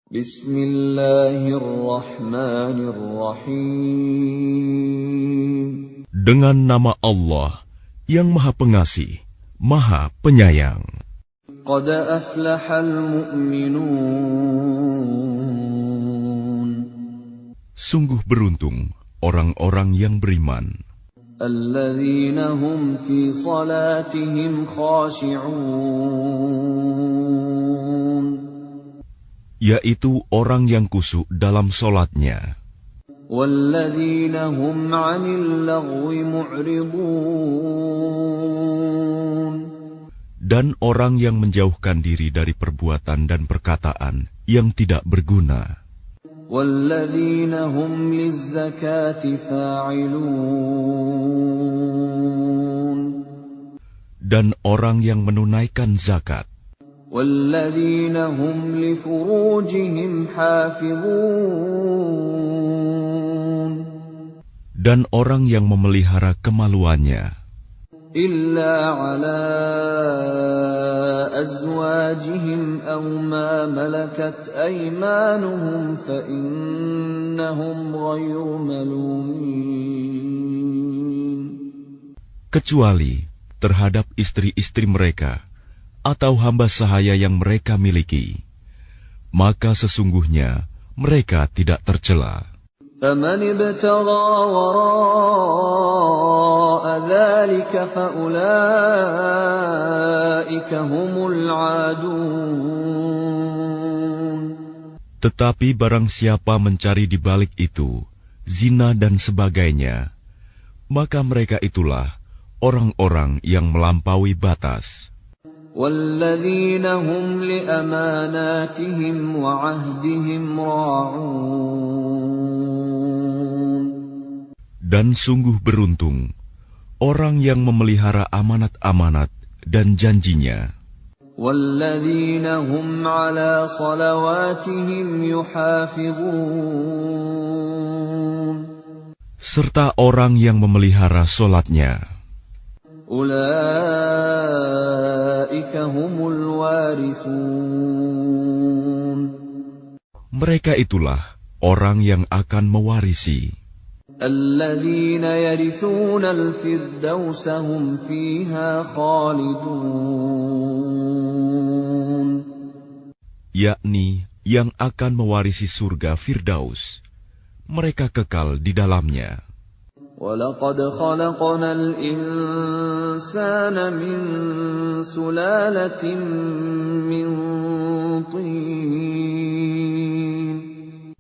Bismillahirrahmanirrahim. Dengan nama Allah yang Maha Pengasih, Maha Penyayang. Qad aflahal mu'minun. Sungguh beruntung orang-orang yang beriman. Alladzina hum fi salatihim khashi'un. Yaitu orang yang khusyuk dalam solatnya. Walladzina hum 'anil lagwi mu'ridun. Dan orang yang menjauhkan diri dari perbuatan dan perkataan yang tidak berguna. Walladzina hum lizzakati fa'ilun. Dan orang yang menunaikan zakat. Walladzina hum li furujihim hafizun. Dan orang yang memelihara kemaluannya. Illa ala azwajihim aw ma malakat aymanuhum fa innahum ghayru malumin. Kecuali terhadap istri-istri mereka atau hamba sahaya yang mereka miliki, maka sesungguhnya mereka tidak tercela. فَمَنِ ابْتَغَى وَرَاءَ ذَلِكَ فَأُولَئِكَ هُمُ الْعَادُونَ. Tetapi barang siapa mencari di balik itu zina dan sebagainya, maka mereka itulah orang-orang yang melampaui batas. وَالَّذِينَ هُمْ لِأَمَانَاتِهِمْ وَعَهْدِهِمْ رَاعُونَ. Dan sungguh beruntung orang yang memelihara amanat-amanat dan janjinya. وَالَّذِينَ هُمْ عَلَى صَلَوَاتِهِمْ يُحَافِظُونَ. Serta orang yang memelihara solatnya. Ulaika humul warithun. Mereka itulah orang yang akan mewarisi. Alladzina yarithuna al-firdausa hum fiha khalidun. Yakni yang akan mewarisi surga Firdaus. Mereka kekal di dalamnya. وَلَقَدْ خَلَقْنَا الْإِنسَانَ مِنْ سُلَالَةٍ مِنْ طِينٍ.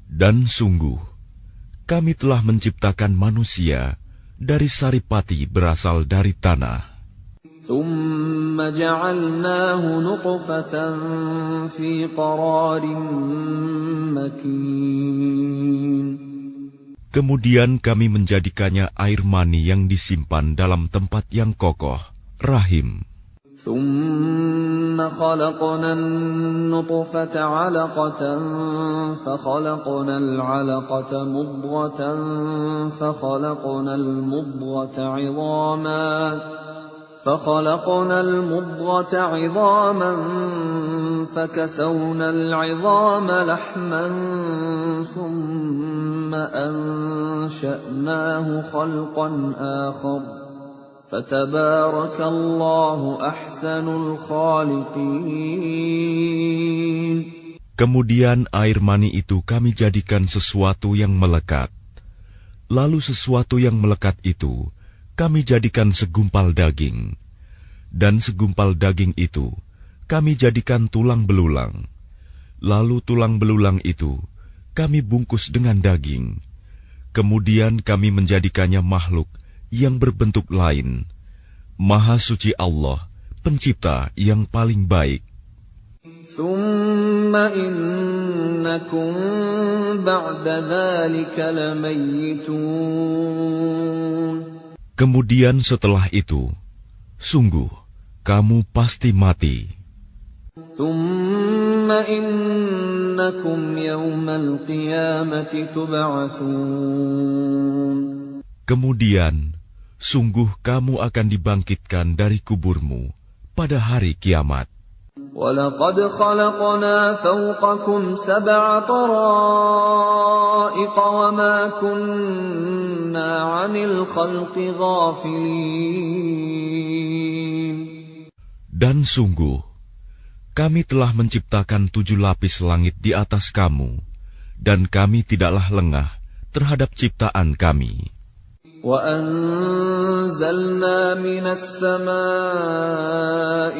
Dan sungguh, kami telah menciptakan manusia dari saripati berasal dari tanah. ثُمَّ جَعَلْنَاهُ نُطْفَةً فِي قَرَارٍ مَكِينٍ. Kemudian kami menjadikannya air mani yang disimpan dalam tempat yang kokoh, rahim. ثُمَّ خَلَقْنَا النُّطْفَةَ عَلَقَةً فَخَلَقْنَا الْعَلَقَةَ مُضْغَةً فَخَلَقْنَا الْمُضْغَةَ عِظَامًا فَكَسَوْنَا الْعِظَامَ لَحْمًا ثُمَّ أَنشَأْنَاهُ خَلْقًا آخَرَ فَتَبَارَكَ اللَّهُ أَحْسَنُ الْخَالِقِينَ. Kemudian air mani itu kami jadikan sesuatu yang melekat. Lalu sesuatu yang melekat itu kami jadikan segumpal daging. Dan segumpal daging itu kami jadikan tulang belulang. Lalu tulang belulang itu kami bungkus dengan daging. Kemudian kami menjadikannya makhluk yang berbentuk lain. Maha suci Allah, pencipta yang paling baik. ثُمَّ إِنَّكُمْ بَعْدَ ذَلِكَ لَمَيِّتُونَ. Kemudian setelah itu, sungguh kamu pasti mati. ثُمَّ إِنَّكُمْ يَوْمَ الْقِيَامَةِ تُبْعَثُونَ. Kemudian, sungguh kamu akan dibangkitkan dari kuburmu pada hari kiamat. وَلَقَدْ خَلَقْنَا فَوْقَكُمْ سَبْعَ طَرَائِقَ وَمَا كُنَّا عَنِ الْخَلْقِ غَافِلِينَ. Dan sungguh, kami telah menciptakan 7 lapis langit di atas kamu, dan kami tidaklah lengah terhadap ciptaan kami. وَأَنزَلْنَا مِنَ السَّمَاءِ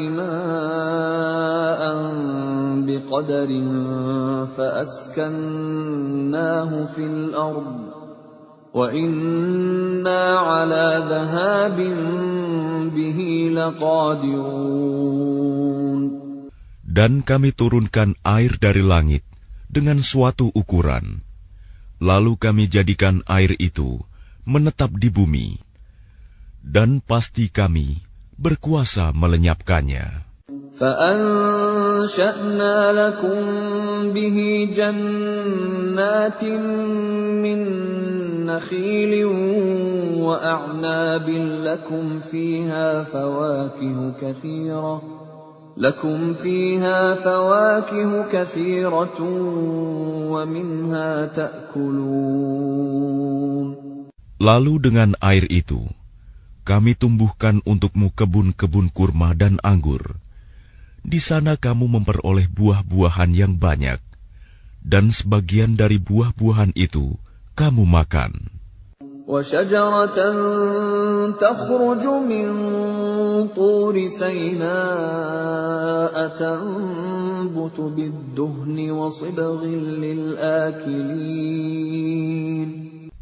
مَاءً بِقَدَرٍ فَأَسْكَنَّاهُ فِي الْأَرْضِ وَإِنَّا عَلَى ذَهَابٍ بِهِ لَقَادِرُونَ. Dan kami turunkan air dari langit dengan suatu ukuran, lalu kami jadikan air itu menetap di bumi, dan pasti kami berkuasa melenyapkannya. فَأَنشَأْنَا لَكُم بِهِ جَنَّاتٍ مِّن نَّخِيلٍ وَأَعْنَابٍ لَّكُمْ فِيهَا فَوَاكِهُ كَثِيرَةٌ وَمِنْهَا تَأْكُلُونَ. Lalu dengan air itu, kami tumbuhkan untukmu kebun-kebun kurma dan anggur. Di sana kamu memperoleh buah-buahan yang banyak, dan sebagian dari buah-buahan itu kamu makan. وَشَجَرَةً تَخْرُجُ مِنْ طُورِ سَيْنَاءَ تَنبُتُ بِالدُّهْنِ وَصِبْغٍ لِلْآكِلِينَ.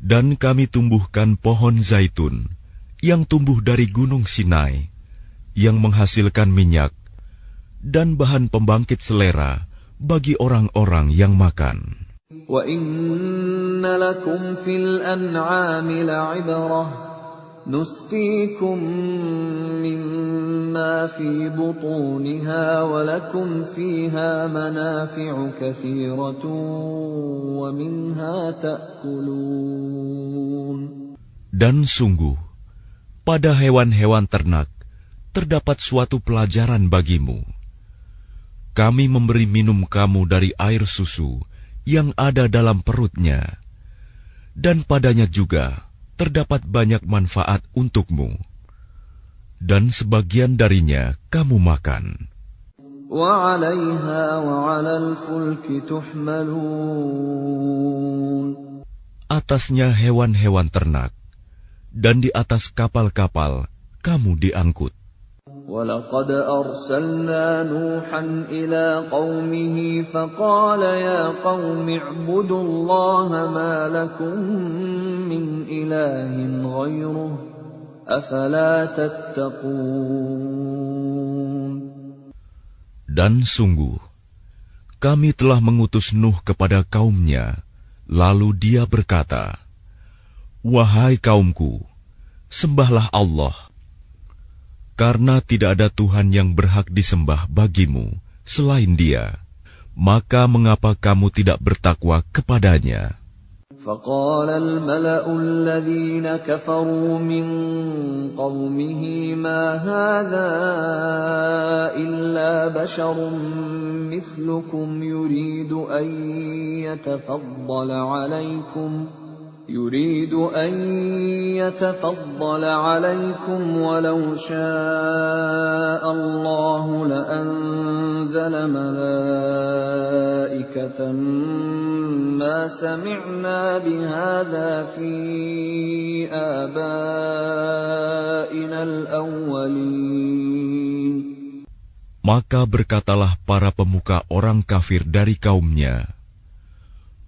Dan kami tumbuhkan pohon zaitun yang tumbuh dari gunung Sinai, yang menghasilkan minyak dan bahan pembangkit selera bagi orang-orang yang makan. وَإِنَّ لَكُمْ فِي الْأَنْعَامِ لَعِبْرَةً نُسْقِيكُم مِّمَّا فِي بُطُونِهَا وَلَكُمْ فِيهَا مَنَافِعُ كَثِيرَةٌ وَمِنْهَا تَأْكُلُونَ. Dan sungguh, pada hewan-hewan ternak terdapat suatu pelajaran bagimu. Kami memberi minum kamu dari air susu yang ada dalam perutnya, dan padanya juga terdapat banyak manfaat untukmu, dan sebagian darinya kamu makan. وَعَلَيْهَا وَعَلَى الْفُلْكِ تُحْمَلُونَ. Atasnya hewan-hewan ternak, dan di atas kapal-kapal kamu diangkut. وَلَقَدْ أَرْسَلْنَا نُوحًا إِلَىٰ قَوْمِهِ فَقَالَ يَا قَوْمِ اعْبُدُوا اللَّهَ مَا لَكُم مِّنْ إِلَٰهٍ غَيْرُهُ أَفَلَا تَتَّقُونَ. Dan sungguh, kami telah mengutus Nuh kepada kaumnya, lalu dia berkata, "Wahai kaumku, sembahlah Allah, karena tidak ada Tuhan yang berhak disembah bagimu selain Dia. Maka mengapa kamu tidak bertakwa kepadanya?" فَقَالَ الْمَلَأُ الَّذِينَ كَفَرُوا مِنْ قَوْمِهِ مَا هَذَا إِلَّا بَشَرٌ مِثْلُكُمْ يُرِيدُ أَنْ يَتَفَضَّلَ عَلَيْكُمْ وَلَوْ شَاءَ اللَّهُ لَأَنزَلَ مَلَائِكَةً مَا سَمِعْنَا بِهَذَا فِي آبَائِنَا الْأَوَّلِينَ. Maka berkatalah para pemuka orang kafir dari kaumnya,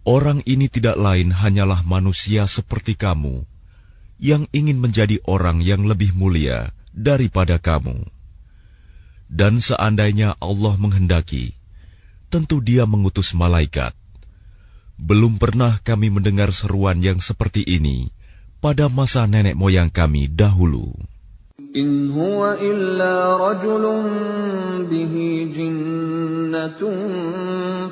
"Orang ini tidak lain hanyalah manusia seperti kamu, yang ingin menjadi orang yang lebih mulia daripada kamu. Dan seandainya Allah menghendaki, tentu Dia mengutus malaikat. Belum pernah kami mendengar seruan yang seperti ini pada masa nenek moyang kami dahulu." إِنْ هُوَ إِلَّا رَجُلٌ بِهِ جِنَّةٌ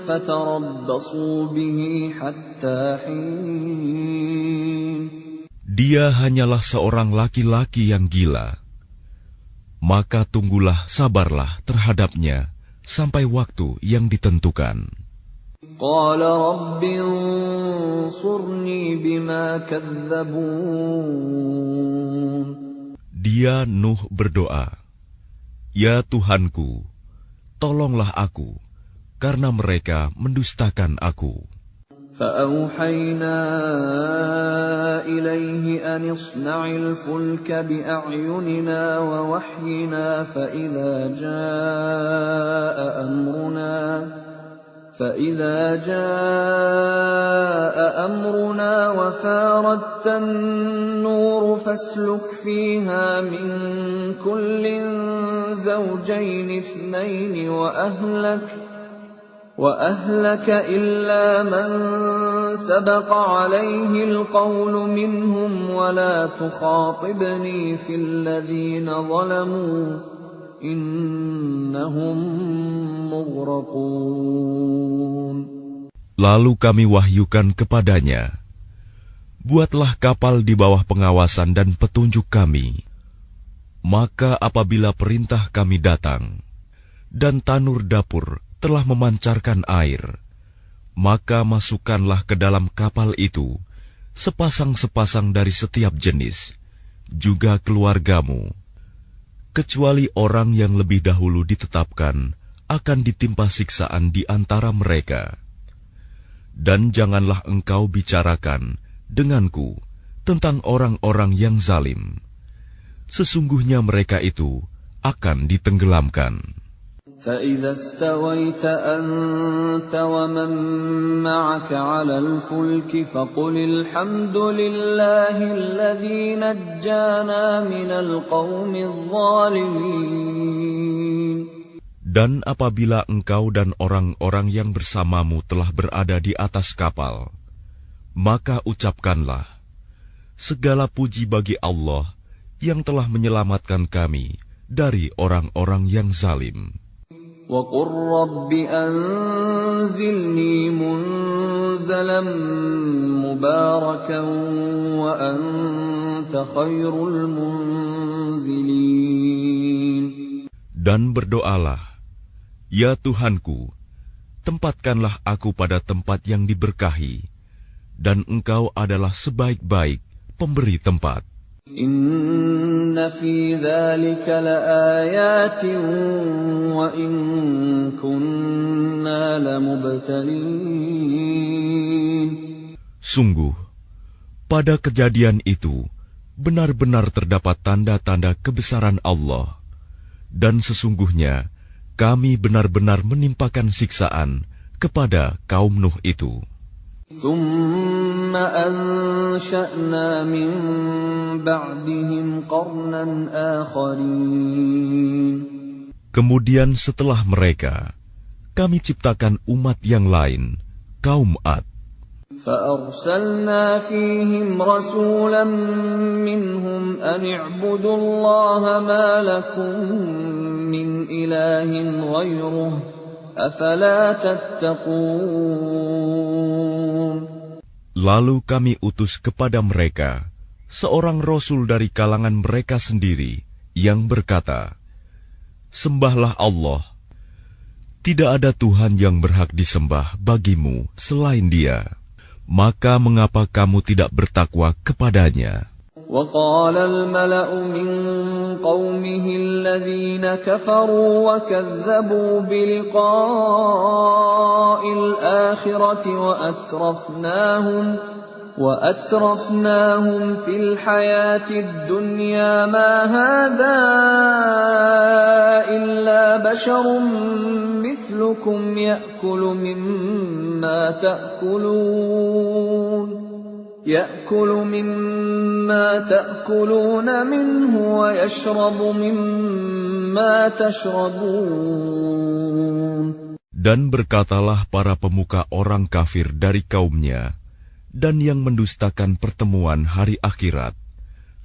فَتَرَبَّصُوا بِهِ حَتَّى حِينٍ. Dia hanyalah seorang laki-laki yang gila. Maka tunggulah, sabarlah terhadapnya sampai waktu yang ditentukan. قال رب انصرني بما كذبون. Dia Nuh berdoa, "Ya Tuhanku, tolonglah aku, karena mereka mendustakan aku." فأوحينا إليه أن اصنع الفلك بأعيننا ووحينا فإذا جاء أمرنا وفاردت النور فاسلك فيها من كل زوجين اثنين وأهلك إلا من سبق عليه القول منهم ولا تخاطبني في الذين ظلموا إنهم مغرقون. Lalu kami wahyukan kepadanya, "Buatlah kapal di bawah pengawasan dan petunjuk kami. Maka apabila perintah kami datang, dan tanur dapur telah memancarkan air, maka masukkanlah ke dalam kapal itu sepasang-sepasang dari setiap jenis, juga keluargamu, kecuali orang yang lebih dahulu ditetapkan akan ditimpa siksaan di antara mereka. Dan janganlah engkau bicarakan denganku tentang orang-orang yang zalim. Sesungguhnya mereka itu akan ditenggelamkan." فإذا استويت أنت ومن معك على الفلك فقل الحمد لله الذي نجانا من القوم الظالمين. Dan apabila engkau dan orang-orang yang bersamamu telah berada di atas kapal, maka ucapkanlah, "Segala puji bagi Allah yang telah menyelamatkan kami dari orang-orang yang zalim." وَقُلْ رَبِّ أَنزِلْنِي مُنزَلًا مُبَارَكًا وَأَنْتَ خَيْرُ الْمُنزِلِينَ. Dan berdoalah, "Ya Tuhanku, tempatkanlah aku pada tempat yang diberkahi, dan Engkau adalah sebaik-baik pemberi tempat." Inna fi dzalika laayatin wa in kunna lamubtalin. Sungguh, pada kejadian itu benar-benar terdapat tanda-tanda kebesaran Allah, dan sesungguhnya kami benar-benar menimpakan siksaan kepada kaum Nuh itu. ثُمَّ أَنشَأْنَا مِن بَعْدِهِمْ قَرْنًا آخَرِينَ. Kemudian setelah mereka, kami ciptakan umat yang lain, kaum Ad. فَأَرْسَلْنَا فِيهِمْ رَسُولًا مِّنْهُمْ أَنِ اعْبُدُوا اللَّهَ مَا لَكُم مِّنْ إِلَٰهٍ غَيْرُهُ أَفَلَا تَتَّقُونَ. Lalu kami utus kepada mereka seorang rasul dari kalangan mereka sendiri yang berkata, "Sembahlah Allah. Tidak ada Tuhan yang berhak disembah bagimu selain Dia. Maka mengapa kamu tidak bertakwa kepadanya?" وقال الملأ من قومه الذين كفروا وكذبوا بلقاء الآخرة وأترفناهم في الحياة الدنيا ما هذا إلا بشر مثلكم يأكل مما تأكلون منه ويشرب مما تشربون. Dan berkatalah para pemuka orang kafir dari kaumnya, dan yang mendustakan pertemuan hari akhirat,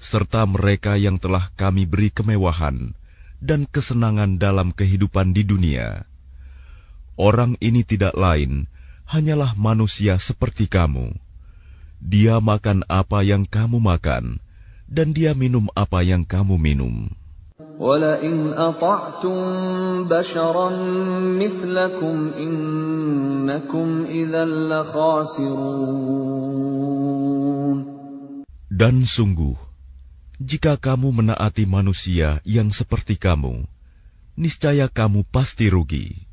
serta mereka yang telah kami beri kemewahan dan kesenangan dalam kehidupan di dunia. Orang ini tidak lain, hanyalah manusia seperti kamu. Dia makan apa yang kamu makan, dan dia minum apa yang kamu minum. وَلَئِنْ أَطَعْتُمْ بَشَرًا مِثْلَكُمْ إِنَّكُمْ إِذًا لَخَاسِرُونَ. Dan sungguh, jika kamu menaati manusia yang seperti kamu, niscaya kamu pasti rugi.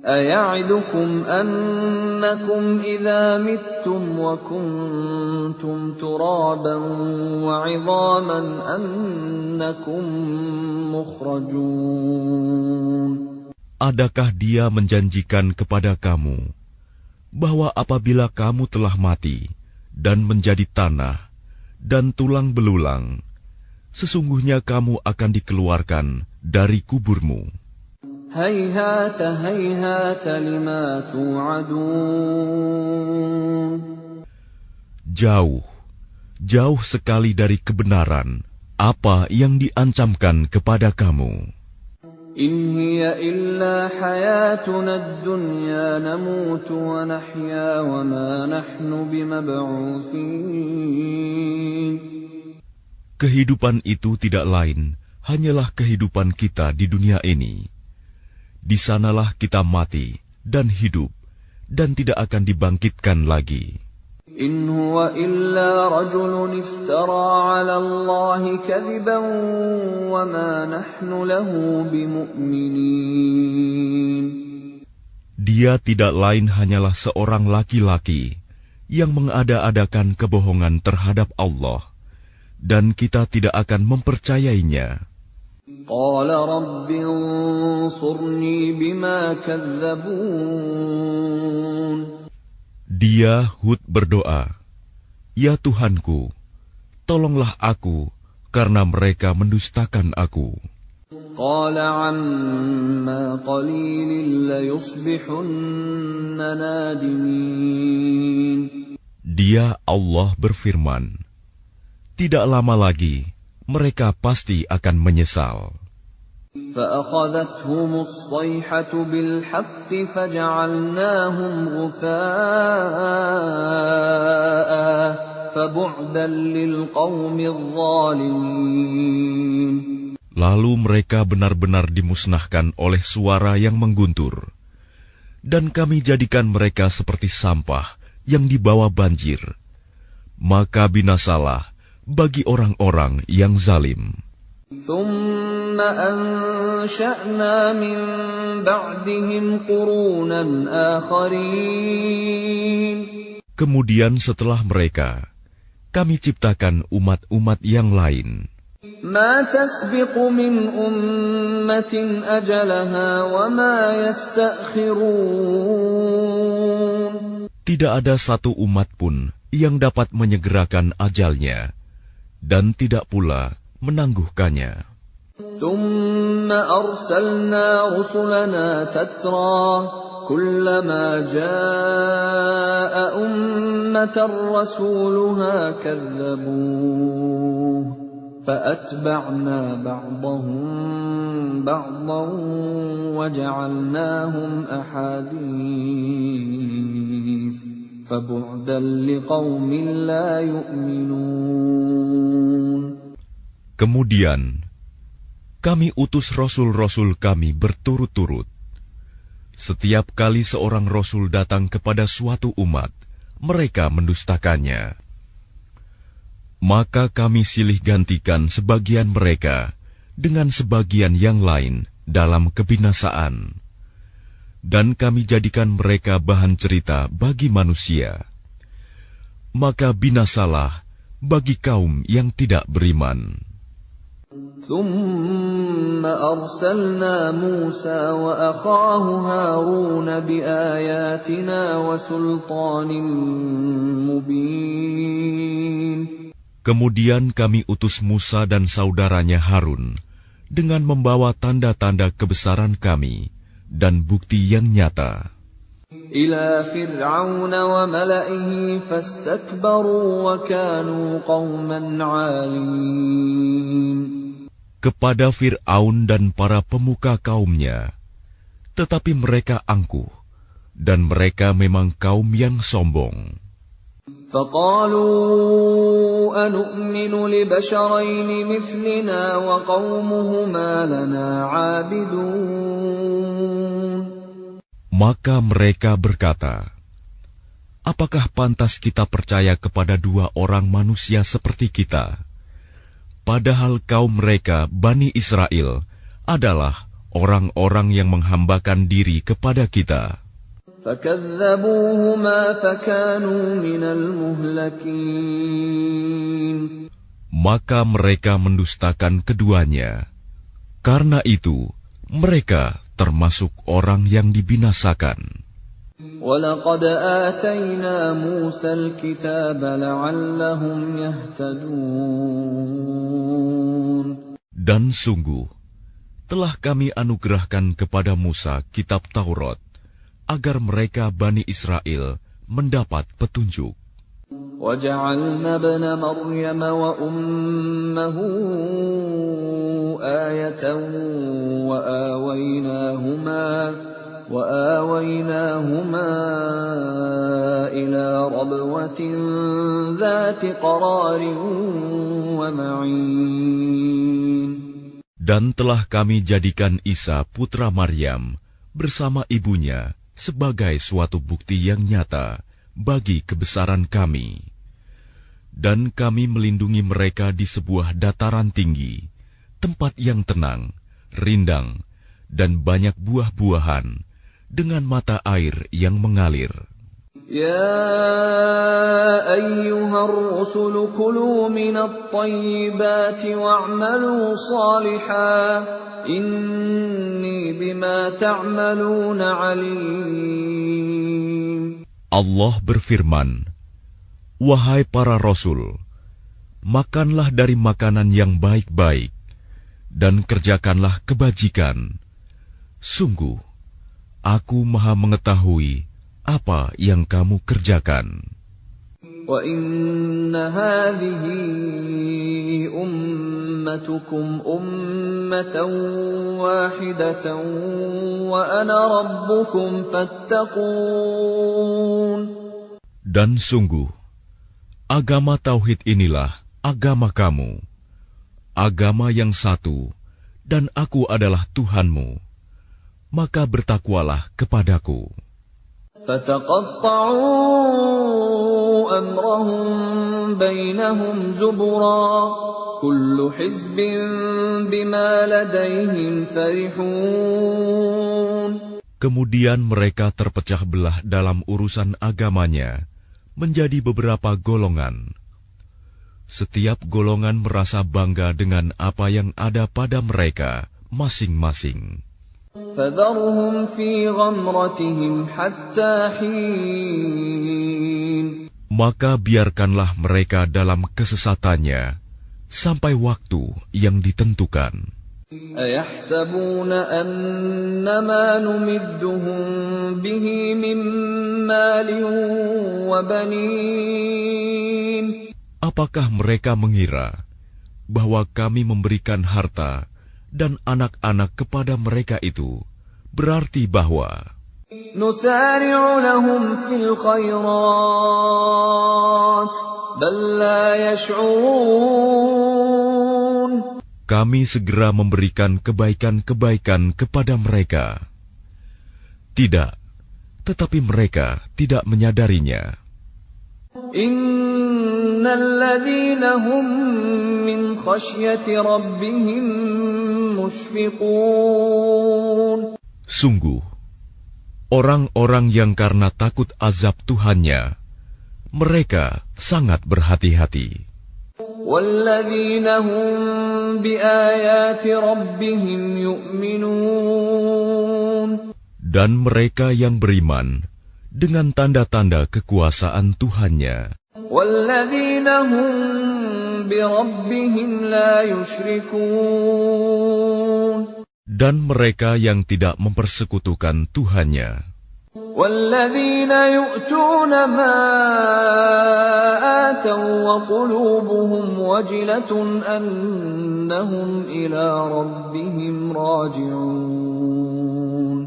أَيَعِدُكُمْ أَنَّكُمْ إِذَا مِتُّمْ وَكُنْتُمْ تُرَابًا وَعِظَامًا أَنَّكُمْ مُخْرَجُونَ. Adakah dia menjanjikan kepada kamu bahwa apabila kamu telah mati dan menjadi tanah dan tulang belulang, sesungguhnya kamu akan dikeluarkan dari kuburmu? هَيْهَاتَ هَيْهَاتَ لِمَا تُوعَدُونَ. Jauh, jauh sekali dari kebenaran apa yang diancamkan kepada kamu. إِنْ هِيَ إِلَّا حَيَاتُنَا الدُّنْيَا نَمُوتُ وَنَحْيَا وَمَا نَحْنُ بِمَبْعُوثِينَ. Kehidupan itu tidak lain hanyalah kehidupan kita di dunia ini. Di sanalah kita mati dan hidup, dan tidak akan dibangkitkan lagi. إِنْ هُوَ إِلَّا رَجُلٌ افْتَرَى عَلَى اللَّهِ كَذِبًا وَمَا نَحْنُ لَهُ بِمُؤْمِنِينَ. Dia tidak lain hanyalah seorang laki-laki yang mengada-adakan kebohongan terhadap Allah, dan kita tidak akan mempercayainya. قَالَ رَبِّ انصُرْنِي بِمَا كَذَّبُونِ. Dia Hud berdoa, "Ya Tuhanku, tolonglah aku karena mereka mendustakan aku." قَالَ عَمَّا قَلِيلٍ لَيُصْبِحُنَّ نَادِمِينَ. Dia Allah berfirman, "Tidak lama lagi mereka pasti akan menyesal." فَأَخَذَتْهُمُ الصَّيْحَةُ بِالْحَقِّ فَجَعَلْنَاهُمْ غُثَاءً فَبُعْدًا لِلْقَوْمِ الظَّالِمِينَ. Lalu mereka benar-benar dimusnahkan oleh suara yang mengguntur, dan kami jadikan mereka seperti sampah yang dibawa banjir. Maka binasalah bagi orang-orang yang zalim. ثُمَّ أَنشَأْنَا مِن بَعْدِهِمْ قُرُونًا آخَرِينَ. Kemudian setelah mereka, kami ciptakan umat-umat yang lain. مَا تَسْبِقُ مِنْ أُمَّةٍ أَجَلَهَا وَمَا يَسْتَأْخِرُونَ. Tidak ada satu umat pun yang dapat menyegerakan ajalnya, dan tidak pula menangguhkannya. ثُمَّ أَرْسَلْنَا رُسُلَنَا تَتْرَى كُلَّمَا جَاءَ أُمَّةً رَّسُولُهَا كَذَّبُوهُ فَأَتْبَعْنَا بَعْضَهُم بَعْضًا وَجَعَلْنَاهُمْ أَحَادِيثَ فَبُعْدًا لِقَوْمٍ لَّا يُؤْمِنُونَ. Kemudian kami utus rasul-rasul kami berturut-turut. Setiap kali seorang rasul datang kepada suatu umat, mereka mendustakannya. Maka kami silih gantikan sebagian mereka dengan sebagian yang lain dalam kebinasaan, dan kami jadikan mereka bahan cerita bagi manusia. Maka binasalah bagi kaum yang tidak beriman. ثُمَّ أَرْسَلْنَا مُوسَى وَأَخَاهُ هَارُونَ بِآيَاتِنَا وَسُلْطَانٍ مُبِينٍ. Kemudian kami utus Musa dan saudaranya Harun dengan membawa tanda-tanda kebesaran kami dan bukti yang nyata. إِلَى فِرْعَوْنَ وَمَلَئِهِ فَاسْتَكْبَرُوا وَكَانُوا قَوْمًا عَالِينَ. Kepada Fir'aun dan para pemuka kaumnya, tetapi mereka angkuh, dan mereka memang kaum yang sombong. فقالوا أنؤمن لبشرين مثلنا وقومهما لنا عابدون. Maka mereka berkata, apakah pantas kita percaya kepada dua orang manusia seperti kita, padahal kaum mereka, Bani Israel, adalah orang-orang yang menghambakan diri kepada kita. فكذبوهما فكانوا من المهلكين. Maka mereka mendustakan keduanya. Karena itu, mereka termasuk orang yang dibinasakan. وَلَقَدْ آتَيْنَا مُوسَى الْكِتَابَ لَعَلَّهُمْ يَهْتَدُونَ. Dan sungguh, telah kami anugerahkan kepada Musa kitab Taurat, agar mereka Bani Israel mendapat petunjuk. وَجَعَلْنَا ابْنَ مَرْيَمَ وَأُمَّهُ آيَةً وَآوَيْنَاهُمَا إِلَى رَبْوَةٍ ذَاتِ قَرَارٍ وَمَعِينٍ. Dan telah kami jadikan Isa putra Maryam bersama ibunya sebagai suatu bukti yang nyata bagi kebesaran kami. Dan kami melindungi mereka di sebuah dataran tinggi, tempat yang tenang, rindang, dan banyak buah-buahan, dengan mata air yang mengalir. Ya ayyuhar rusul kulu minat tayyibati wa'malu salihan, inni bima ta'maluna alim. Allah berfirman, wahai para rasul, makanlah dari makanan yang baik-baik, dan kerjakanlah kebajikan. Sungguh, aku maha mengetahui apa yang kamu kerjakan. Wa inna hadhihi ummatukum ummatan wahidatan wa ana rabbukum fattaqun. Dan sungguh, agama tauhid inilah agama kamu, agama yang satu, dan aku adalah Tuhanmu, maka bertakwalah kepadaku. فَتَقَطَّعُوا أَمْرَهُمْ بَيْنَهُمْ زُبُرًا كُلُّ حِزْبٍ بِمَا لَدَيْهِمْ فَرِحُونَ. Kemudian mereka terpecah belah dalam urusan agamanya menjadi beberapa golongan. Setiap golongan merasa bangga dengan apa yang ada pada mereka masing-masing. فَذَرْهُمْ فِي غَمْرَتِهِمْ حَتَّى حِينٍ. Maka biarkanlah mereka dalam kesesatannya sampai waktu yang ditentukan. أَيَحْسَبُونَ أَنَّمَا نُمِدُّهُم بِهِ مِن مَّالٍ وَبَنِينَ. Apakah mereka mengira bahwa kami memberikan harta dan anak-anak kepada mereka itu berarti bahwa نُسَارِعُ لَهُمْ فِي الْخَيْرَاتِ بَل لَّا يَشْعُرُونَ. kami segera memberikan kebaikan-kebaikan kepada mereka. Tidak, tetapi mereka tidak menyadarinya. Innal ladzina hum min khasyati rabbihim mushfiqun. Sungguh, orang-orang yang karena takut azab Tuhannya, mereka sangat berhati-hati. Walladzina hum biayati rabbihim yu'minun. Dan mereka yang beriman dengan tanda-tanda kekuasaan Tuhannya. Walladzina hum bi rabbihim la yusyrikun. Dan mereka yang tidak mempersekutukan Tuhannya. وَالَّذِينَ يُؤْتُونَ مَا آتَوا وَقُلُوبُهُمْ وَجِلَةٌ أَنَّهُمْ إِلَى رَبِّهِمْ رَاجِعُونَ.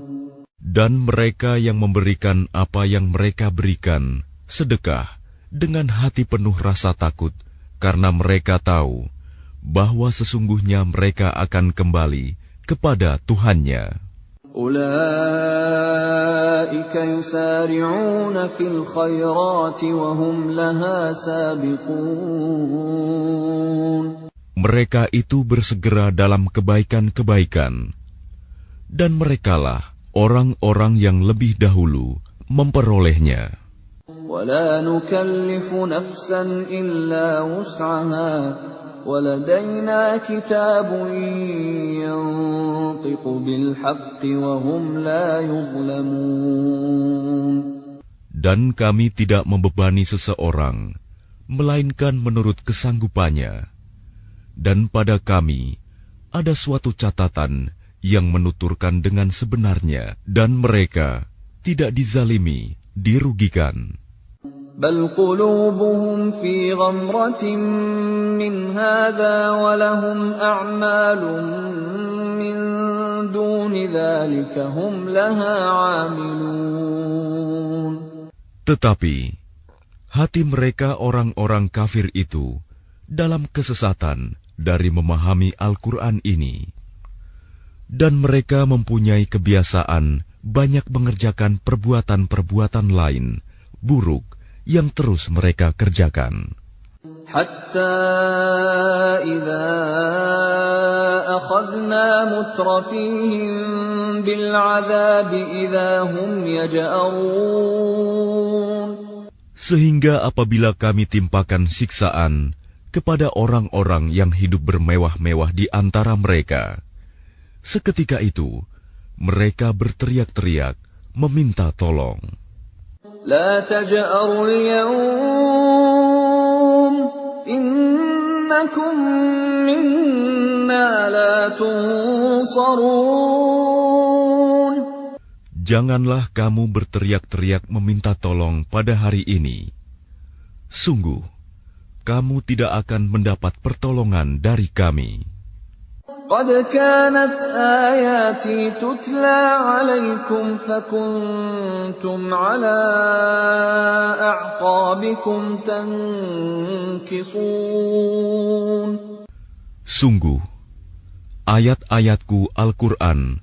Dan mereka yang memberikan apa yang mereka berikan, sedekah, dengan hati penuh rasa takut, karena mereka tahu bahwa sesungguhnya mereka akan kembali kepada Tuhannya. Ulaika yusari'una fil khairati wa hum laha sabiqun. Mereka itu bersegera dalam kebaikan-kebaikan, dan merekalah orang-orang yang lebih dahulu memperolehnya. وَلَا نُكَلِّفُ نَفْسًا إِلَّا وُسْعَهَا وَلَدَيْنَا كِتَابٌ يَنطِقُ بِالْحَقِّ وَهُمْ لَا يُظْلَمُونَ. Dan kami tidak membebani seseorang, melainkan menurut kesanggupannya. Dan pada kami ada suatu catatan yang menuturkan dengan sebenarnya, dan mereka tidak dizalimi, dirugikan. بل قلوبهم في غمرة من هذا ولهم أعمال من دون ذلك هم لها عاملون. Tetapi hati mereka orang-orang kafir itu dalam kesesatan dari memahami Al-Quran ini, dan mereka mempunyai kebiasaan banyak mengerjakan perbuatan-perbuatan lain buruk yang terus mereka kerjakan. Hatta idza akhadna mutrafihim bil 'adzabi idza hum yaj'arun. Sehingga apabila kami timpakan siksaan kepada orang-orang yang hidup bermewah-mewah di antara mereka, seketika itu mereka berteriak-teriak meminta tolong. La taj'arul yawm innakum minna la tunsarun. Janganlah kamu berteriak-teriak meminta tolong pada hari ini. Sungguh, kamu tidak akan mendapat pertolongan dari kami. قد كانت آياتي تتلى عليكم فكنتم على أعقابكم تنكصون. Sungguh, ayat-ayatku Al-Quran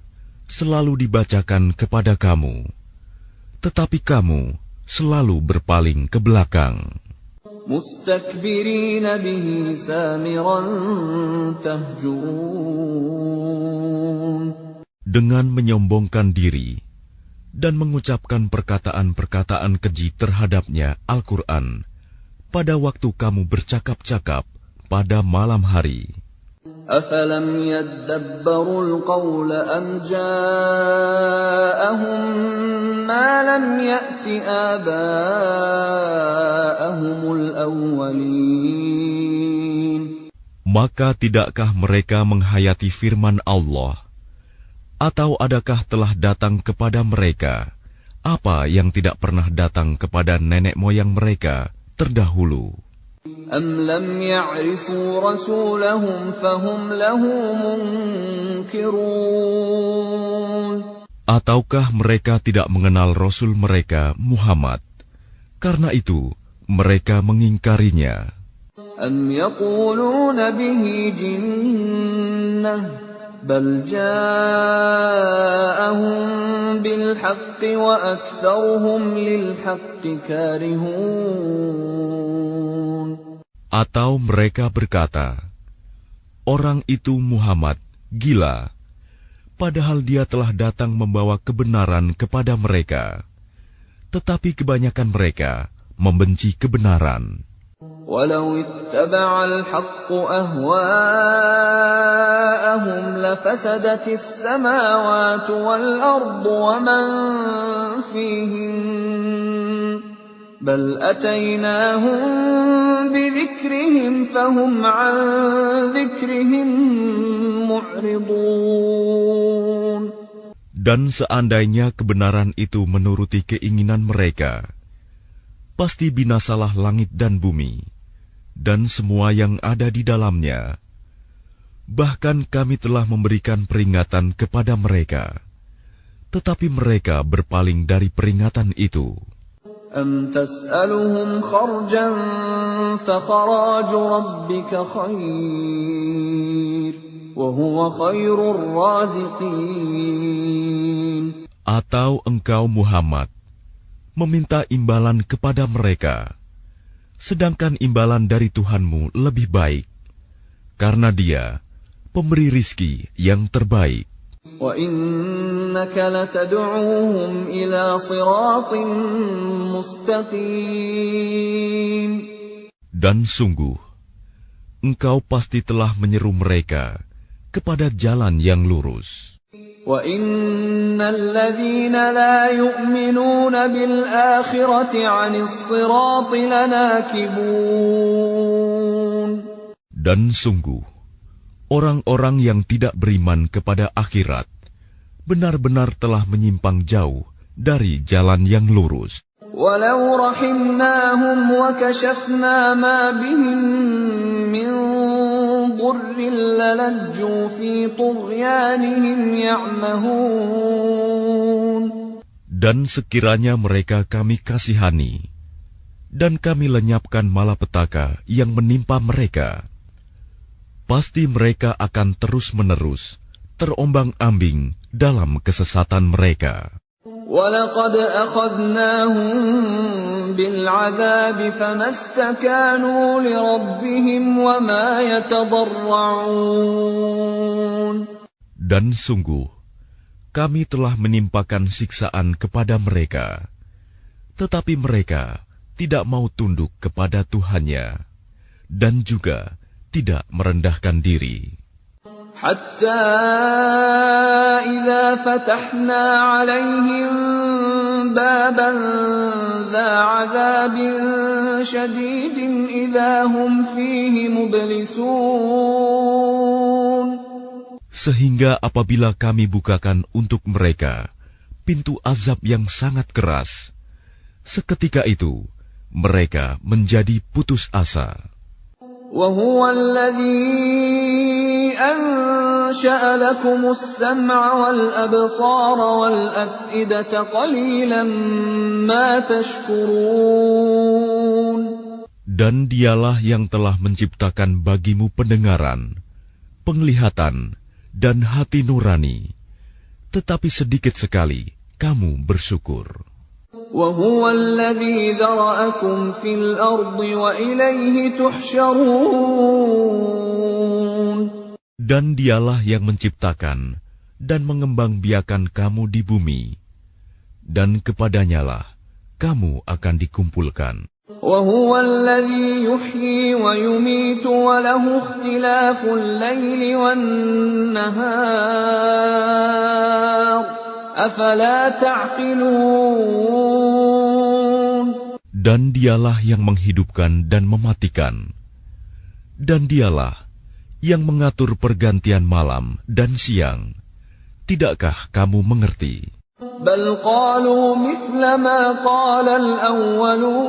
selalu dibacakan kepada kamu, tetapi kamu selalu berpaling ke belakang. مستكبرين به سامرا تهجرون. Dengan menyombongkan diri dan mengucapkan perkataan-perkataan keji terhadapnya Al-Quran pada waktu kamu bercakap-cakap pada malam hari. أفلم يدبروا القول أم جاءهم ما لم يأت آباءهم الأولين. Maka tidakkah mereka menghayati firman Allah? Atau adakah telah datang kepada mereka apa yang tidak pernah datang kepada nenek moyang mereka terdahulu? أم لم يعرفوا رسولهم فهم له منكرون. Ataukah mereka tidak mengenal Rasul mereka Muhammad, karena itu mereka mengingkarinya? أم يقولون به جنة بل جاءهم بالحق وأكثرهم للحق كارهون. Atau mereka berkata, orang itu Muhammad gila, padahal dia telah datang membawa kebenaran kepada mereka, tetapi kebanyakan mereka membenci kebenaran. ولو اتبع الحق أهواءهم لفسدت السماوات والأرض ومن فيهن بل أتيناهم بذكرهم فهم عن ذكرهم معرضون. Dan seandainya kebenaran itu menuruti keinginan mereka, pasti binasalah langit dan bumi, dan semua yang ada di dalamnya. Bahkan kami telah memberikan peringatan kepada mereka, tetapi mereka berpaling dari peringatan itu. أَمْ تَسْأَلُهُمْ خَرْجًا فَخَرَاجُ رَبِّكَ خَيْرٌ وَهُوَ خَيْرُ الرَّازِقِينَ. Atau engkau Muhammad meminta imbalan kepada mereka, sedangkan imbalan dari Tuhanmu lebih baik, karena Dia pemberi rizki yang terbaik. وَإِنَّكَ لَتَدْعُوهُمْ إِلَى صِرَاطٍ مُسْتَقِيمٍ. Dan sungguh, engkau pasti telah menyeru mereka kepada jalan yang lurus. وَإِنَّ الَّذِينَ لَا يُؤْمِنُونَ بِالْآخِرَةِ عَنِ الصِّرَاطِ لَنَاكِبُونَ. Dan sungguh, orang-orang yang tidak beriman kepada akhirat benar-benar telah menyimpang jauh dari jalan yang lurus. وَلَوْ رَحِمْنَاهُمْ وَكَشَفْنَا مَا بِهِمْ مِنْ ضُرٍّ لَلَجُّوا فِي طُغْيَانِهِمْ يَعْمَهُونَ. Dan sekiranya mereka kami kasihani, dan kami lenyapkan malapetaka yang menimpa mereka, pasti mereka akan terus-menerus terombang-ambing dalam kesesatan mereka. وَلَقَدْ أَخَذْنَاهُمْ بِالْعَذَابِ فَمَا اسْتَكَانُوا لِرَبِّهِمْ وَمَا يَتَضَرَّعُونَ. Dan sungguh, kami telah menimpakan siksaan kepada mereka, tetapi mereka tidak mau tunduk kepada Tuhannya, dan juga tidak merendahkan diri. حَتَّى إِذَا فَتَحْنَا عَلَيْهِمْ بَابًا ذَا عَذَابٍ شَدِيدٍ إِذَا هُمْ فِيهِ مُبْلِسُونَ. Sehingga apabila kami bukakan untuk mereka pintu azab yang sangat keras, seketika itu mereka menjadi putus asa. وَهُوَ الَّذِي أَنشَأَ لَكُمُ السَّمْعَ وَالْأَبْصَارَ وَالْأَفْئِدَةَ قَلِيلًا مَا تَشْكُرُونَ. Dan Dialah yang telah menciptakan bagimu pendengaran, penglihatan, dan hati nurani, tetapi sedikit sekali kamu bersyukur. وَهُوَ الَّذِي ذَرَأَكُمْ فِي الْأَرْضِ وَإِلَيْهِ تُحْشَرُونَ. Dan Dialah yang menciptakan dan mengembangbiakan kamu di bumi, dan kepadanyalah kamu akan dikumpulkan. وَهُوَ الَّذِي يُحْيِي وَيُمِيتُ وَلَهُ اخْتِلَافُ اللَّيْلِ وَالنَّهَارِ أَفَلَا تَعْقِلُونَ. Dan Dialah yang menghidupkan dan mematikan, dan Dialah yang mengatur pergantian malam dan siang. Tidakkah kamu mengerti? بَلْ قَالُوا مِثْلَ مَا قَالَ الْأَوَّلُونَ.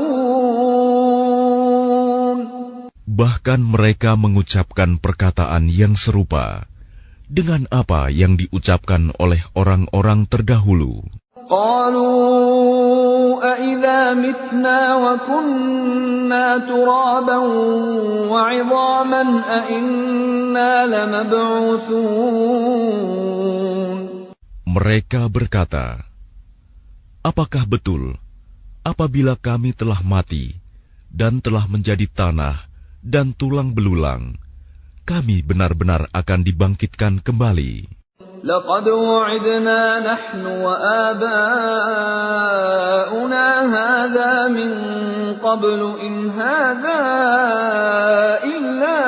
Bahkan mereka mengucapkan perkataan yang serupa dengan apa yang diucapkan oleh orang-orang terdahulu. قَالُوا أَإِذَا مِتْنَا وَكُنَّا تُرَابًا وَعِظَامًا أَإِنَّا لَمَبْعُوثُونَ. Mereka berkata, apakah betul apabila kami telah mati dan telah menjadi tanah dan tulang belulang, kami benar-benar akan dibangkitkan kembali? لَقَدْ وُعِدْنَا نَحْنُ وَآبَاؤُنَا هَذَا مِنْ قَبْلُ إِنْ هَذَا إِلَّا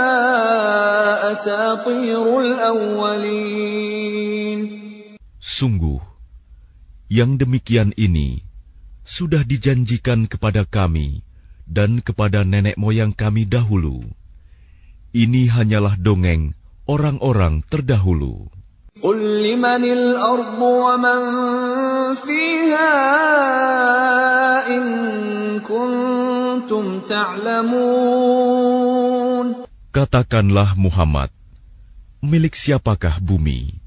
أَسَاطِيرُ الْأَوَّلِينَ. Sungguh, yang demikian ini sudah dijanjikan kepada kami dan kepada nenek moyang kami dahulu. Ini hanyalah dongeng orang-orang terdahulu. قُلْ لِمَنِ الْأَرْضُ وَمَنْ فِيهَا إِن كُنتُمْ تَعْلَمُونَ. Katakanlah Muhammad, milik siapakah bumi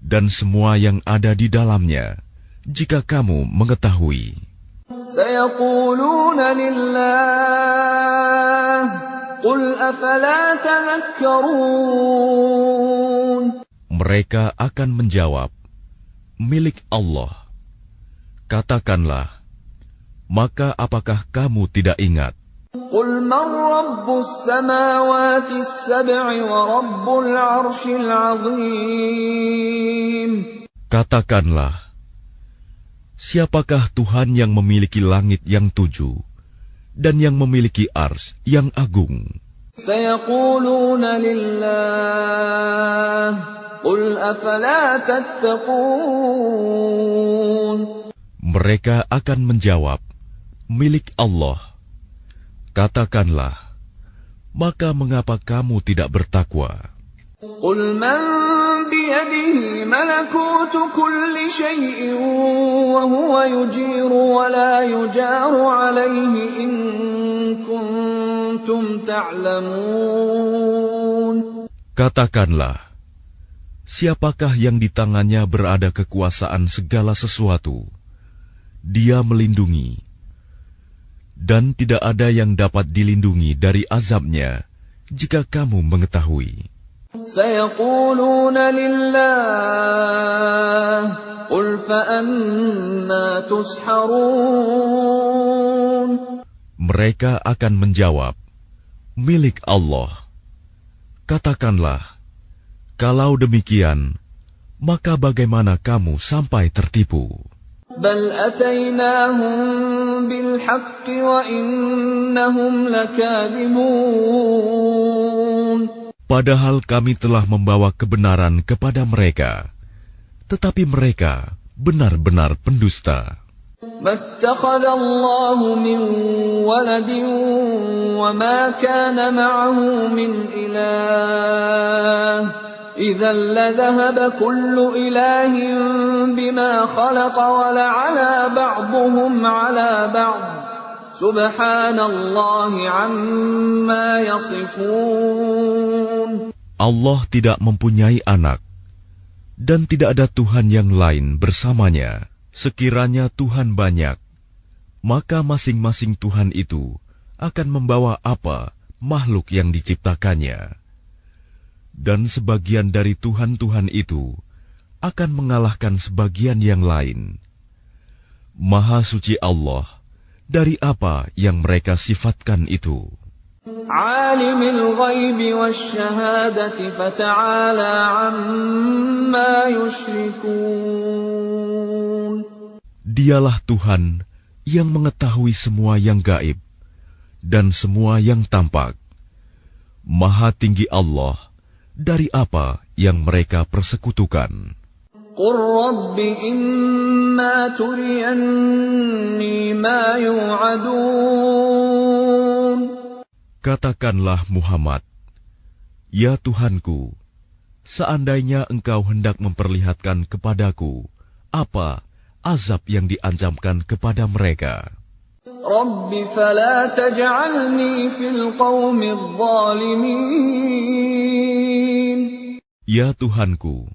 dan semua yang ada di dalamnya, jika kamu mengetahui. سيقولون لله قل أفلا تذكرون. Mereka akan menjawab, milik Allah. Katakanlah, maka apakah kamu tidak ingat? قل من رب السماوات السبع ورب العرش العظيم. Katakanlah, siapakah Tuhan yang memiliki langit yang 7 dan yang memiliki ars yang agung? سيقولون لله قل أفلا تتقون. Mereka akan menjawab, milik Allah. Katakanlah, maka mengapa kamu tidak bertakwa? قل من بيده ملكوت كل شيء وهو يجير ولا يجار عليه إن كنتم تعلمون. Katakanlah, siapakah yang di tangannya berada kekuasaan segala sesuatu? Dia melindungi, dan tidak ada yang dapat dilindungi dari azabnya jika kamu mengetahui. سيقولون لله قل فأنا تسحرون. Mereka akan menjawab, milik Allah. Katakanlah, kalau demikian, maka bagaimana kamu sampai tertipu? بل أتيناهم بالحق وإنهم لكاذبون. Padahal kami telah membawa kebenaran kepada mereka, tetapi mereka benar-benar pendusta. ما اتخذ الله من ولد وما كان معه من إله إذا لذهب كل إله بما خلق ولعلى بعضهم على بعض سبحان الله عما يصفون. Allah tidak mempunyai anak, dan tidak ada Tuhan yang lain bersamanya. Sekiranya Tuhan banyak, maka masing-masing Tuhan itu akan membawa apa makhluk yang diciptakannya. Dan sebagian dari Tuhan-Tuhan itu akan mengalahkan sebagian yang lain. Maha suci Allah dari apa yang mereka sifatkan itu. Alimul ghaibi wasyahadati fata'ala amma yushrikun. Dialah Tuhan yang mengetahui semua yang gaib dan semua yang tampak. Maha tinggi Allah dari apa yang mereka persekutukan. Qur Rabbi imma turiyanni ma yu'adun. Katakanlah Muhammad, ya Tuhanku, seandainya engkau hendak memperlihatkan kepadaku apa azab yang diancamkan kepada mereka. Rabbi fala taj'alni fil qawmi adh-dhalimin. Ya Tuhanku,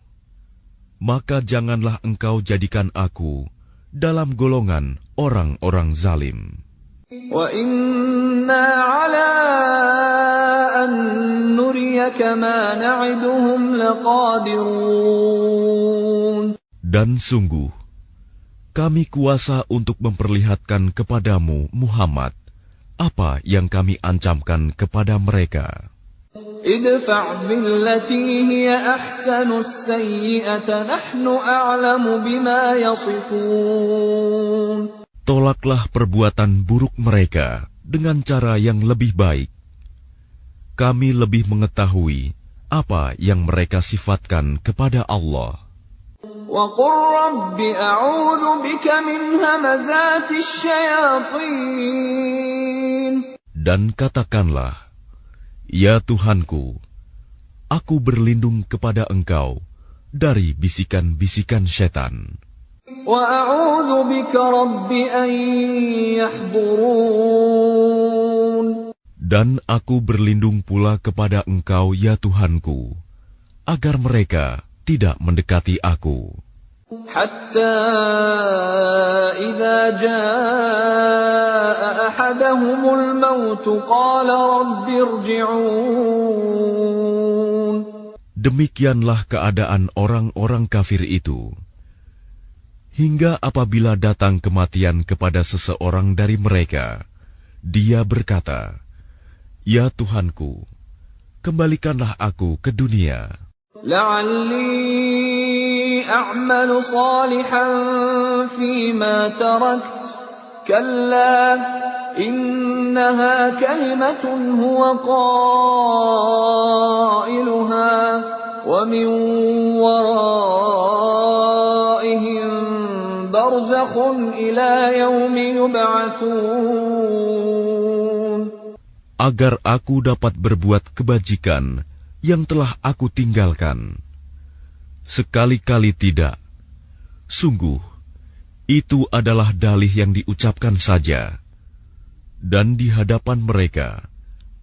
maka janganlah engkau jadikan aku dalam golongan orang-orang zalim. Wa inna ala an nuriyaka ma na'iduhum laqadirun. Dan sungguh, kami kuasa untuk memperlihatkan kepadamu, Muhammad, apa yang kami ancamkan kepada mereka. Idfa' billati hiya ahsanu as-sayyi'ata nahnu a'lamu bima yasifun. Tolaklah perbuatan buruk mereka dengan cara yang lebih baik. Kami lebih mengetahui apa yang mereka sifatkan kepada Allah. وَقُلْ رَبِّ أَعُوذُ بِكَ مِنْ هَمَزَاتِ الشَّيَاطِينِ. Dan katakanlah, ya Tuhanku, aku berlindung kepada Engkau dari bisikan-bisikan setan. وَأَعُوذُ بِكَ رَبِّ أَنْ يَحْضُرُونِ. Dan aku berlindung pula kepada Engkau, ya Tuhanku, agar mereka tidak mendekati aku. حتى إذا جاء أحدهم الموت قال رب ارجعون. Demikianlah keadaan orang-orang kafir itu. Hingga apabila datang kematian kepada seseorang dari mereka, dia berkata, "Ya Tuhanku, kembalikanlah aku ke dunia. لعلي أعمل صالحا فيما تركت كلا إنها كلمة هو قائلها ومن ورائهم برزخ إلى يوم يبعثون. Agar aku dapat berbuat kebajikan yang telah aku tinggalkan. Sekali-kali tidak. Sungguh, itu adalah dalih yang diucapkan saja. Dan di hadapan mereka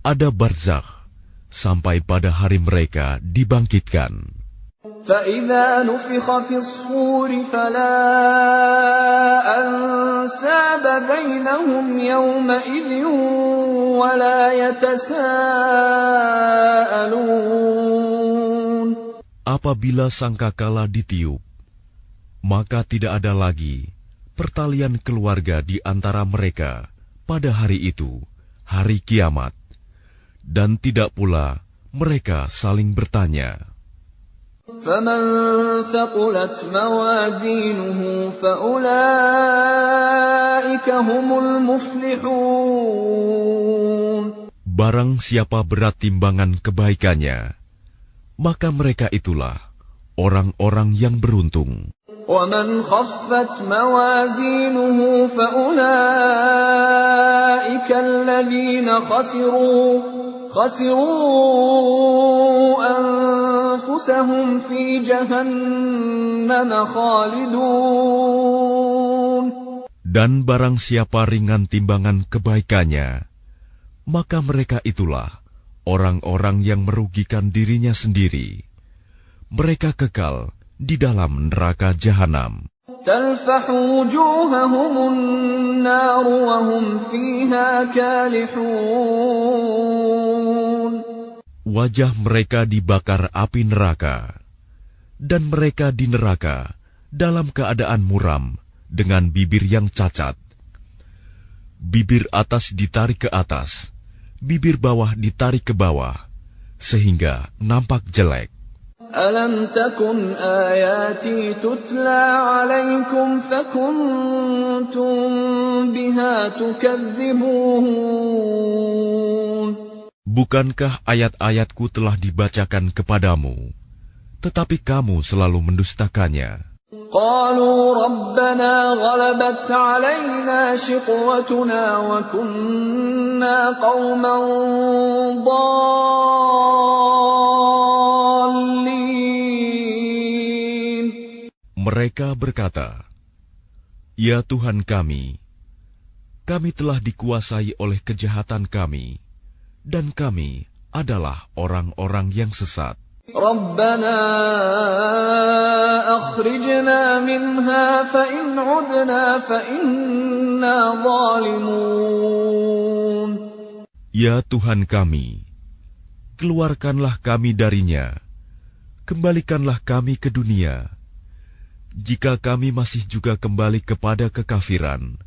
ada barzakh sampai pada hari mereka dibangkitkan. فَإِذَا نُفِخَ فِي الصُّورِ فَلَا أَنْسَابَ بَيْنَهُمْ يَوْمَئِذٍ وَلَا يَتَسَاءَلُونَ. Apabila sangkakala ditiup, maka tidak ada lagi pertalian keluarga di antara mereka pada hari itu, hari kiamat, dan tidak pula mereka saling bertanya. فَمَنْ ثَقُلَتْ مَوَازِينُهُ فَأُولَئِكَ هُمُ الْمُفْلِحُونَ. Barang siapa berat timbangan kebaikannya, maka mereka itulah orang-orang yang beruntung. وَمَنْ خَفَّتْ مَوَازِينُهُ فَأُولَئِكَ الَّذِينَ خَسِرُوا أَنفُسَهُمْ فِي جَهَنَّمَ خَالِدُونَ. Dan barang siapa ringan timbangan kebaikannya, maka mereka itulah orang-orang yang merugikan dirinya sendiri. Mereka kekal di dalam neraka jahanam. تَلْفَحُ وُجُوهَهُمُ النَّارُ وَهُمْ فِيهَا كَالِحُونَ. Wajah mereka dibakar api neraka, dan mereka di neraka dalam keadaan muram dengan bibir yang cacat. Bibir atas ditarik ke atas, bibir bawah ditarik ke bawah, sehingga nampak jelek. أَلَمْ تَكُنْ آيَاتِي تُتْلَى عَلَيْكُمْ فَكُنْتُمْ بِهَا تُكَذِّبُونَ. Bukankah ayat-ayatku telah dibacakan kepadamu, tetapi kamu selalu mendustakannya? قَالُوا رَبَّنَا غَلَبَتْ عَلَيْنَا شِقْوَتُنَا وَكُنَّا قَوْمًا ضَالِّينَ. Mereka berkata, "Ya Tuhan kami telah dikuasai oleh kejahatan kami, dan kami adalah orang-orang yang sesat. رَبَّنَا أَخْرِجْنَا مِنْهَا فَإِنْ عُدْنَا فَإِنَّا ظَالِمُونَ. Ya Tuhan kami, keluarkanlah kami darinya, kembalikanlah kami ke dunia. Jika kami masih juga kembali kepada kekafiran,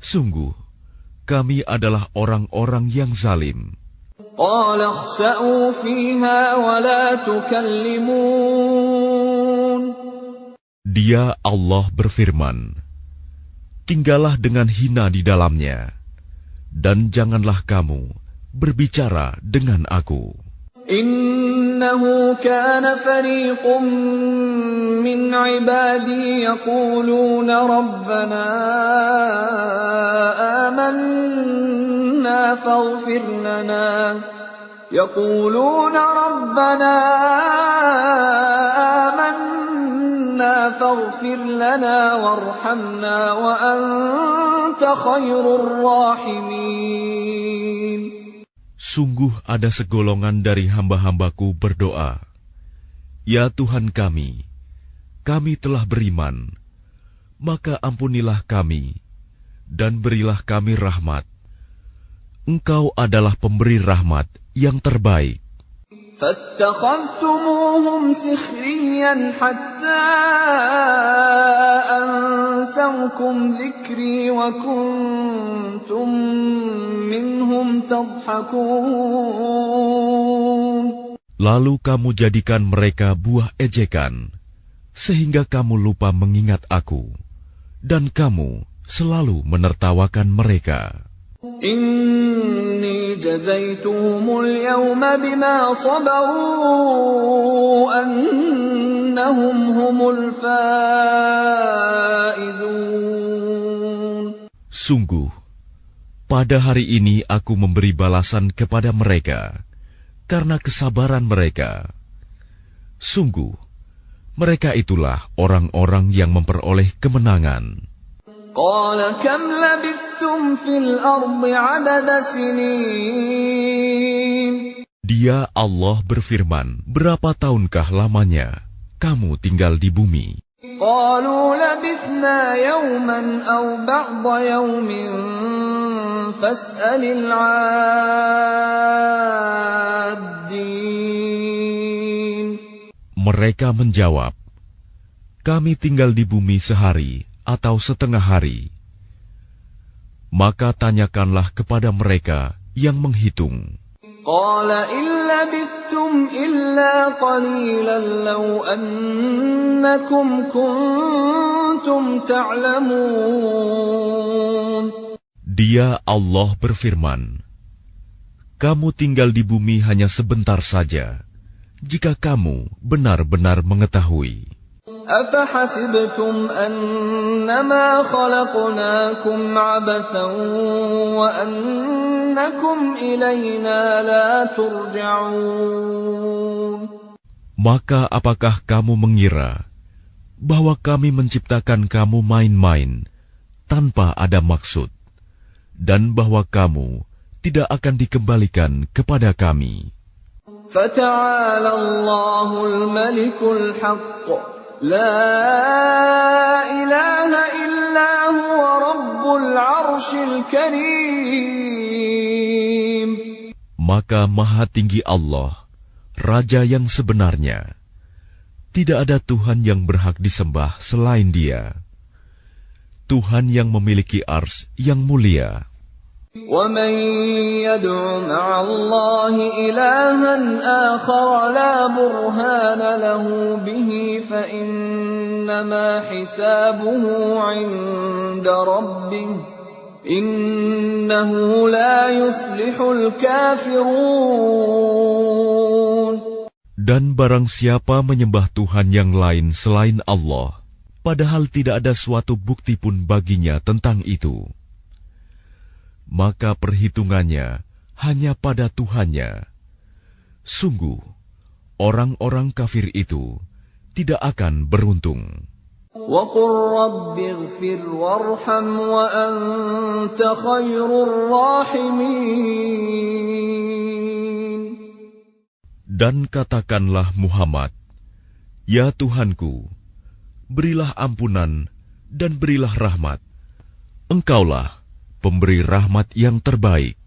sungguh kami adalah orang-orang yang zalim." قَالَ اخْسَئُوا فِيهَا وَلَا تُكَلِّمُونَ. Dia Allah berfirman, "Tinggallah dengan hina di dalamnya, dan janganlah kamu berbicara dengan aku." إِنَّهُ كَانَ فَرِيقٌ مِّنْ عِبَادِي يَقُولُونَ رَبَّنَا آمَنَّا فاغفر لنا وارحمنا وأنت خير الراحمين. Sungguh ada segolongan dari hamba-hambaku berdoa, "Ya Tuhan kami, kami telah beriman, maka ampunilah kami, dan berilah kami rahmat. Engkau adalah pemberi rahmat yang terbaik. فاتخذتموهم سخريا حتى أنسوكم ذكري وكنتم منهم تضحكون. Lalu kamu jadikan mereka buah ejekan, sehingga kamu lupa mengingat aku, dan kamu selalu menertawakan mereka. إني جزيتهم اليوم بما صبروا أنهم هم الفائزون. Sungguh, pada hari ini aku memberi balasan kepada mereka karena kesabaran mereka. Sungguh, mereka itulah orang-orang yang memperoleh kemenangan. قال كم لبثتم في الأرض عدد سنين. Dia Allah berfirman, berapa tahunkah lamanya kamu tinggal di bumi? قالوا لبثنا يوما أو بعض يوم فاسأل العادين. Mereka menjawab, kami tinggal di bumi sehari atau setengah hari. Maka tanyakanlah kepada mereka yang menghitung. قال إن لبثتم إلا قليلا لو أنكم كنتم تعلمون. Dia Allah berfirman, kamu tinggal di bumi hanya sebentar saja, jika kamu benar-benar mengetahui. أفحسبتم أنما خلقناكم عبثا وأنكم إلينا لا ترجعون. Maka apakah kamu mengira bahwa kami menciptakan kamu main-main tanpa ada maksud, dan bahwa kamu tidak akan dikembalikan kepada kami? فتعالى الله الملك الحق لا إله إلا هو رب العرش الكريم. Maka Maha Tinggi Allah, Raja yang sebenarnya. Tidak ada Tuhan yang berhak disembah selain Dia. Tuhan yang memiliki ars yang mulia. وَمَن يَدْعُ مَعَ اللَّهِ إِلَٰهًا آخَرَ لَا بُرْهَانَ لَهُ بِهِ فَإِنَّمَا حِسَابُهُ عِندَ رَبِّهِ إِنَّهُ لَا يُفْلِحُ الْكَافِرُونَ. Dan barang siapa menyembah Tuhan yang lain selain Allah, padahal tidak ada suatu bukti pun baginya tentang itu, maka perhitungannya hanya pada Tuhannya. Sungguh, orang-orang kafir itu tidak akan beruntung. وَقُلْ رَبِّ اغْفِرْ وَارْحَمْ وَأَنْتَ خَيْرُ الرَّاحِمِينَ. Dan katakanlah Muhammad, ya Tuhanku, berilah ampunan dan berilah rahmat. Engkaulah pemberi rahmat yang terbaik.